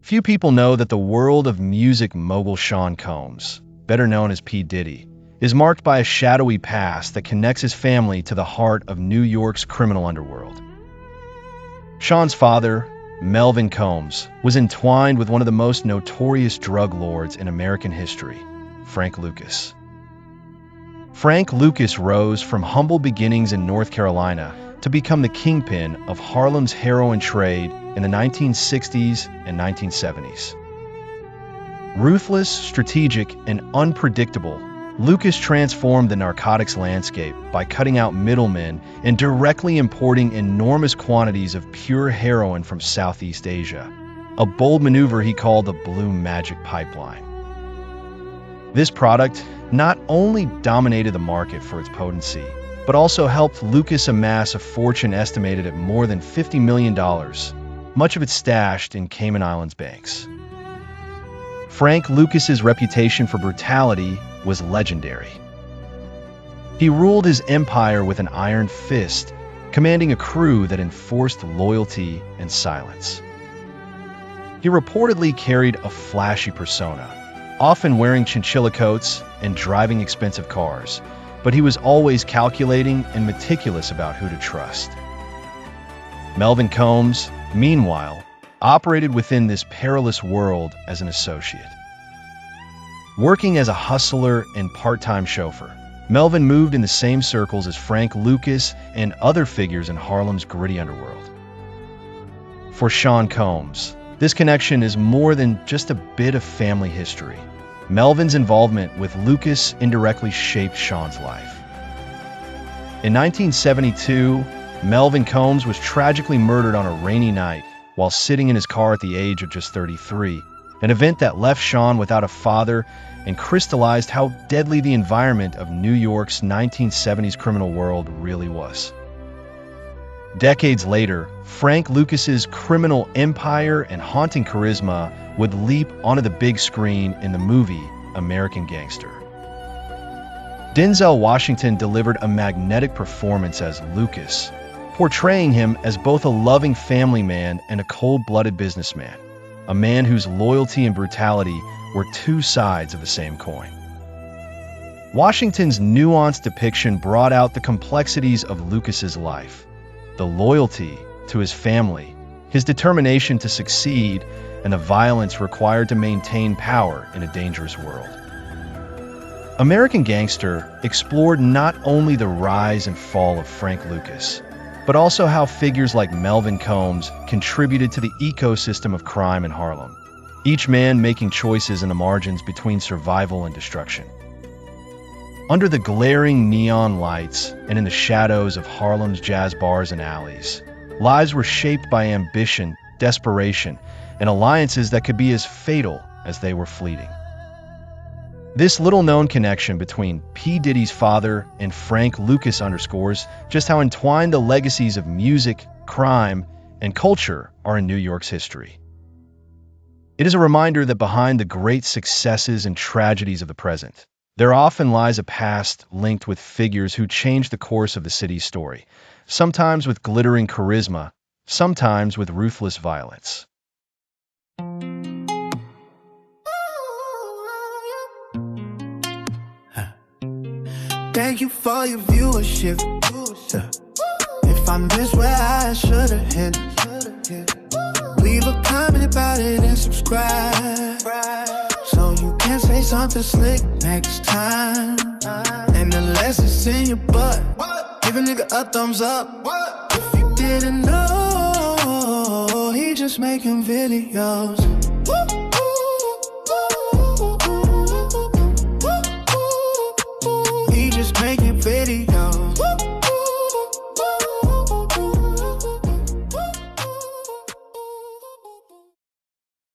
Few people know that the world of music mogul Sean Combs, better known as P. Diddy, is marked by a shadowy past that connects his family to the heart of New York's criminal underworld. Sean's father, Melvin Combs, was entwined with one of the most notorious drug lords in American history, Frank Lucas. Frank Lucas rose from humble beginnings in North Carolina to become the kingpin of Harlem's heroin trade in the 1960s and 1970s. Ruthless, strategic, and unpredictable, Lucas transformed the narcotics landscape by cutting out middlemen and directly importing enormous quantities of pure heroin from Southeast Asia, a bold maneuver he called the Blue Magic Pipeline. This product not only dominated the market for its potency, but also helped Lucas amass a fortune estimated at more than $50 million, much of it stashed in Cayman Islands banks. Frank Lucas's reputation for brutality was legendary. He ruled his empire with an iron fist, commanding a crew that enforced loyalty and silence. He reportedly carried a flashy persona, often wearing chinchilla coats and driving expensive cars, but he was always calculating and meticulous about who to trust. Melvin Combs, meanwhile, operated within this perilous world as an associate. Working as a hustler and part-time chauffeur, Melvin moved in the same circles as Frank Lucas and other figures in Harlem's gritty underworld. For Sean Combs, this connection is more than just a bit of family history. Melvin's involvement with Lucas indirectly shaped Sean's life. In 1972, Melvin Combs was tragically murdered on a rainy night while sitting in his car at the age of just 33, an event that left Sean without a father and crystallized how deadly the environment of New York's 1970s criminal world really was. Decades later, Frank Lucas's criminal empire and haunting charisma would leap onto the big screen in the movie American Gangster. Denzel Washington delivered a magnetic performance as Lucas, portraying him as both a loving family man and a cold-blooded businessman, a man whose loyalty and brutality were two sides of the same coin. Washington's nuanced depiction brought out the complexities of Lucas's life, the loyalty to his family, his determination to succeed, and the violence required to maintain power in a dangerous world. American Gangster explored not only the rise and fall of Frank Lucas, but also how figures like Melvin Combs contributed to the ecosystem of crime in Harlem, each man making choices in the margins between survival and destruction. Under the glaring neon lights and in the shadows of Harlem's jazz bars and alleys, lives were shaped by ambition, desperation, and alliances that could be as fatal as they were fleeting. This little-known connection between P. Diddy's father and Frank Lucas underscores just how entwined the legacies of music, crime, and culture are in New York's history. It is a reminder that behind the great successes and tragedies of the present, there often lies a past linked with figures who changed the course of the city's story, sometimes with glittering charisma, sometimes with ruthless violence. Thank you for your viewership. If I missed where I should've hit, leave a comment about it and subscribe, so you can say something slick next time. And unless it's in your butt, give a nigga a thumbs up. If you didn't know, he just making videos.